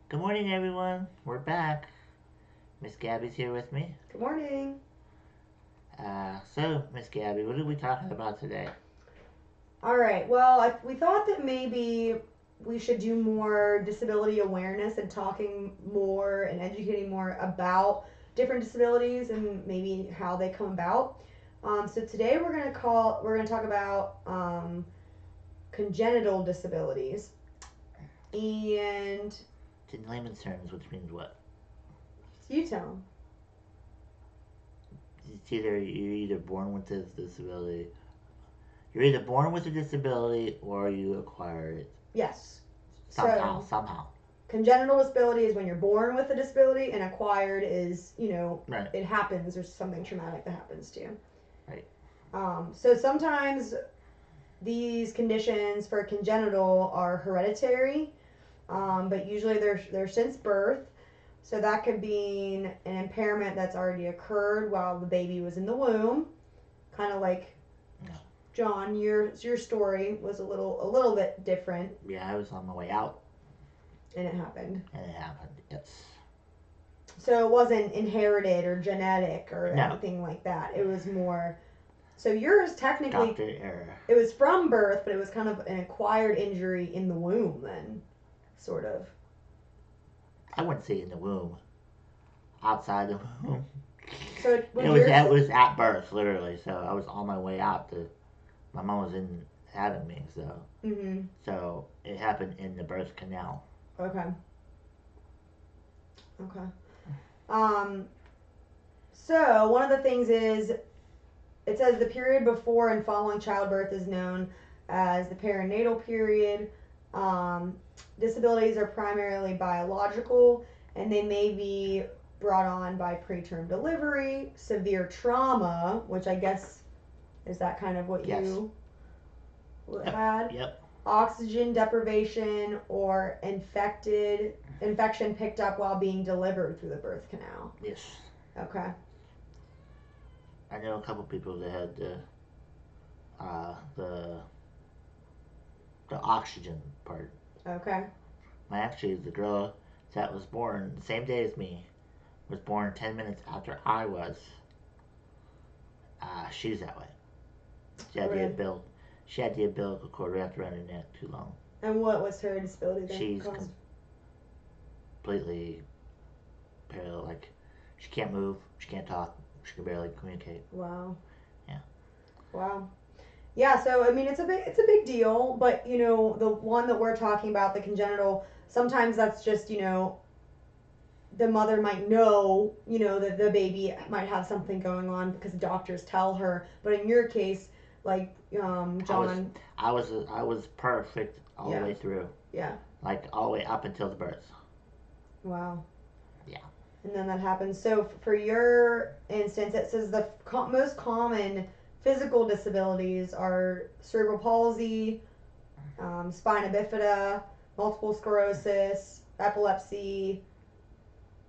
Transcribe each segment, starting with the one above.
Good morning, everyone. We're back. Miss Gabby's here with me. Good morning. So, Miss Gabby, what are we talking about today? All right. Well, we thought that maybe we should do more disability awareness and talking more and educating more about different disabilities and maybe how they come about. So today we're gonna talk about congenital disabilities, and In layman's terms, which means what? you tell 'em. It's either you're either born with this disability, you're either born with a disability or you acquire it Yes. somehow. So Somehow. congenital disability is when you're born with a disability, and acquired is Right. it happens. There's something traumatic that happens to you. Right. So sometimes these conditions for congenital are hereditary, but usually they're since birth. So that could be an impairment that's already occurred while the baby was in the womb, kind of like No. John. Your story was a little bit different, Yeah, I was on my way out, and it happened. and it happened. Yes. So it wasn't inherited or genetic or No. anything like that. It was more. So yours technically Doctor error. it was from birth, but it was kind of an acquired injury in the womb then, sort of. I wouldn't say in the womb. Outside the womb. So it was It was yours. it was at birth, literally. So I was on my way out to. My mom was in having me, so Mhm. so it happened in the birth canal. Okay. Okay. Um. So one of the things is it says the period before and following childbirth is known as the perinatal period. Um, Disabilities are primarily biological, and they may be brought on by preterm delivery, severe trauma, which I guess is that kind of what Yes. you Yep. had, Yep. oxygen deprivation, or infection picked up while being delivered through the birth canal. Yes. Okay. I know a couple people that had uh, the the oxygen part. Okay. My actually the girl that was born the same day as me was born 10 minutes after I was. She's that way. She had the Right. umbilical. She had the umbilical cord wrapped around her neck too long. And what was her disability that She's caused? completely paralyzed. Like she can't move. She can't talk. She can barely communicate. Wow. Yeah. Wow. Yeah, so I mean it's a big deal, but the one that we're talking about, the congenital, sometimes that's just, the mother might know, that the baby might have something going on because doctors tell her. But in your case, like I was John, I was perfect all the yeah, way through. yeah, Like all the way up until the birth. wow. Yeah. And then that happens. So for your instance, it says the most common physical disabilities are cerebral palsy, spina bifida, multiple sclerosis, epilepsy,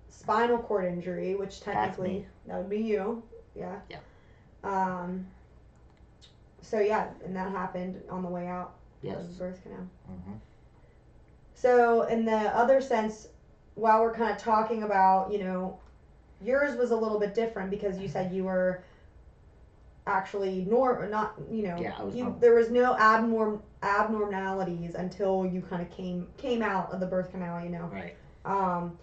spinal cord injury, which That's technically me. that would be you. Yeah. Yeah. Um, so yeah, and that happened on the way out Yes. of the birth canal. Mhm. So in the other sense, while we're kind of talking about, yours was a little bit different because you said you were actually not, Yeah, I was you normal. there was no abnormalities until you kind of came out of the birth canal, Right. um,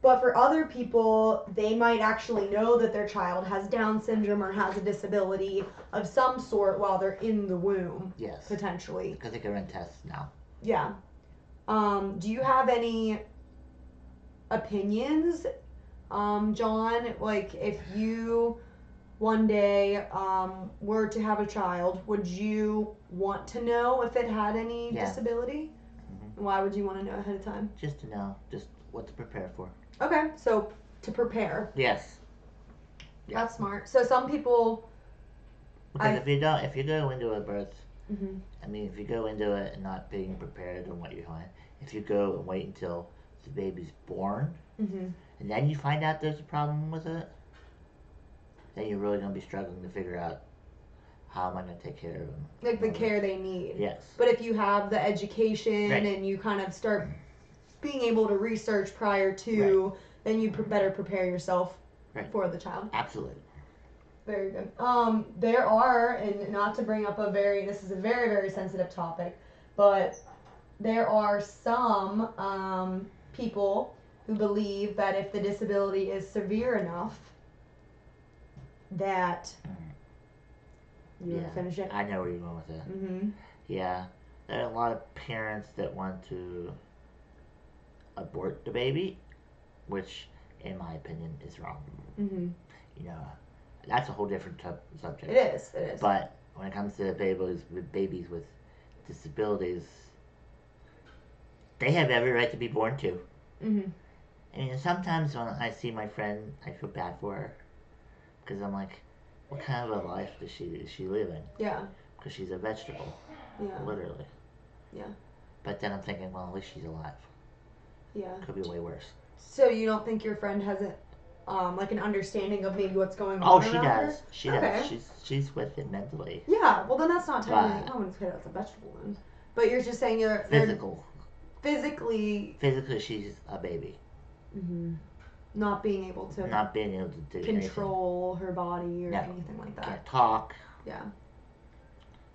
but for other people, they might actually know that their child has Down syndrome or has a disability of some sort while they're in the womb, Yes. potentially. Because they can run tests now. Yeah. Do you have any opinions, John? Like, if you one day were to have a child, would you want to know if it had any Yeah. disability? Mhm. And why would you want to know ahead of time? Just to know, just what to prepare for. Okay, so to prepare. Yes. Yeah. That's smart. So some people, Because I. if you don't, if you go into a birth, Mhm. I mean, if you go into it and not being prepared on what you're doing, if you go and wait until the baby's born Mhm. and then you find out there's a problem with it, then you're really going to be struggling to figure out how am I going to take care of them. Like the care they need. Yes. But if you have the education Right. and you kind of start being able to research prior to, Right. then you better prepare yourself Right. for the child. Absolutely. Very good. There are, and not to bring up this is a very, very sensitive topic, but there are some people who believe that if the disability is severe enough, that you want to finish it. I know where you're going with that. Mm-hmm. Yeah, there are a lot of parents that want to abort the baby, which, in my opinion, is wrong. Mm-hmm. You know, that's a whole different subject. It is. It is. But when it comes to babies with disabilities, they have every right to be born too. Mm-hmm. I mean, sometimes when I see my friend, I feel bad for her because I'm like, what kind of a life is she living? Yeah. Because she's a vegetable, Yeah. literally. Yeah. But then I'm thinking, well, at least she's alive. Yeah. Could be way worse. So you don't think your friend has like an understanding of maybe what's going on? Oh, she does. Her? She okay. does. She's with it mentally. Yeah. Well, then that's not technically. But I wouldn't say that's a vegetable then. But you're just saying you're physical. Physically, she's a baby. Mm-hmm. Not being able to do control anything. her body or No. anything like that. Can't talk. Yeah.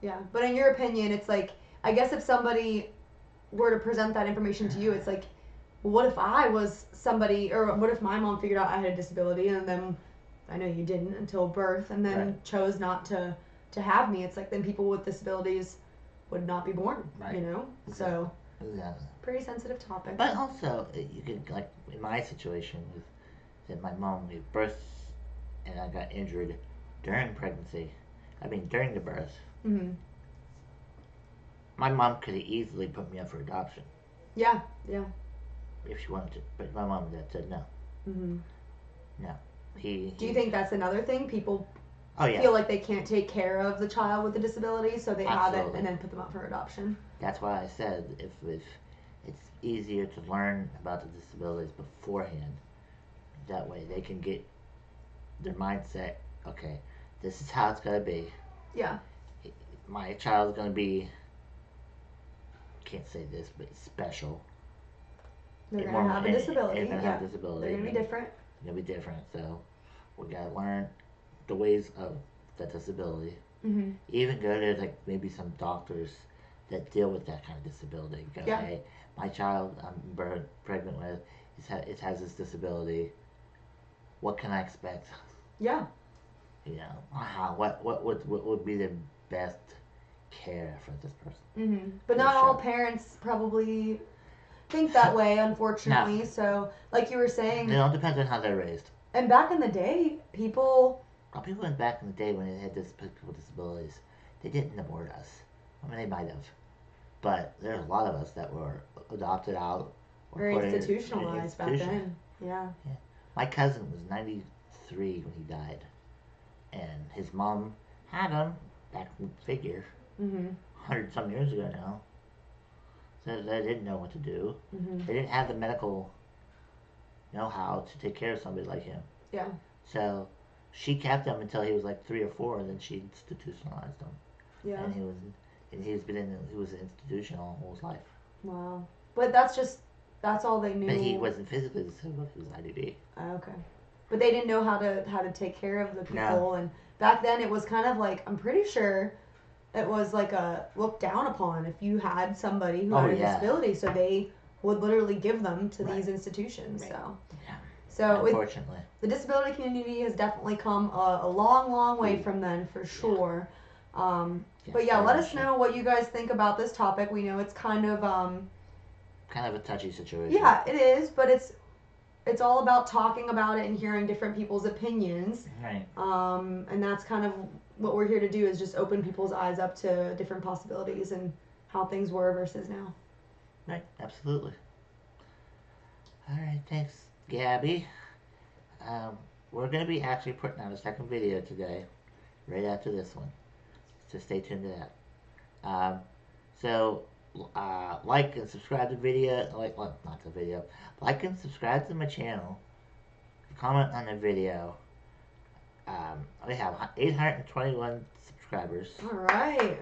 Yeah. But in your opinion, it's like, I guess if somebody were to present that information to you, it's like, well, what if I was somebody, or what if my mom figured out I had a disability and then I know you didn't until birth and then Right. chose not to have me? It's like then people with disabilities would not be born, Right. you know? Exactly. So, exactly. pretty sensitive topic. But also, you could, like, in my situation, with that my mom gave birth and I got injured during pregnancy, during the birth, Mm-hmm. my mom could have easily put me up for adoption. Yeah, yeah. If she wanted to. But my mom said no. Mm-hmm. No. Do you think that's another thing? People yeah. feel like they can't take care of the child with a disability, so they have it and then put them up for adoption. That's why I said if it's easier to learn about the disabilities beforehand, that way they can get their mindset, okay, this is how it's going to be. Yeah. My child's going to be, can't say this, but special. They're going to have a disability. They're going to have a disability. They're going to be different. They're going to be different, so we got to learn the ways of that disability. Mm-hmm. Even go to like maybe some doctors that deal with that kind of disability. Go, yeah. Hey, my child I'm pregnant with, it has this disability. What can I expect? Yeah. You know, what would be the best care for this person? Mm-hmm. But not all parents probably think that way, unfortunately. No. So, like you were saying, it all depends on how they're raised. And back in the day, people went back in the day when they had people with disabilities, they didn't abort us. I mean, they might have, but there's a lot of us that were adopted out or very institutionalized back then. Yeah. My cousin was 93 when he died, and his mom had him back figure 100 some years ago now. So they didn't know what to do. They didn't have the medical know-how to take care of somebody like him. Yeah. So she kept him until he was like 3 or 4, and then she institutionalized him. Yeah. And he was an institution all his life. Wow. But that's all they knew. But he wasn't physically disabled. He was IDD. Okay. But they didn't know how to take care of the people. No. And back then it was kind of like, I'm pretty sure it was like a looked down upon if you had somebody who had a disability. So they would literally give them to these institutions. Right. So. Yeah. So unfortunately, the disability community has definitely come a long, long way from then, for sure. But yeah, let us know what you guys think about this topic. We know it's kind of a touchy situation. Yeah, it is, but it's all about talking about it and hearing different people's opinions. Right. And that's kind of what we're here to do, is just open people's eyes up to different possibilities and how things were versus now. Right, absolutely. All right, thanks, Gabby. We're going to be actually putting out a second video today, right after this one. So stay tuned to that. So, like and subscribe to the video. Not the video. Like and subscribe to my channel. Comment on the video. We have 821 subscribers. All right.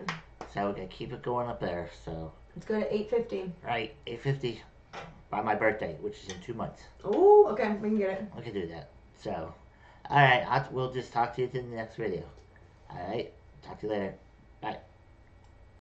So we're going to keep it going up there. So let's go to 850. Right, 850. by my birthday, which is in 2 months. Oh, okay, we can get it. We can do that. So, all right, we'll just talk to you in the next video. All right, talk to you later. Bye.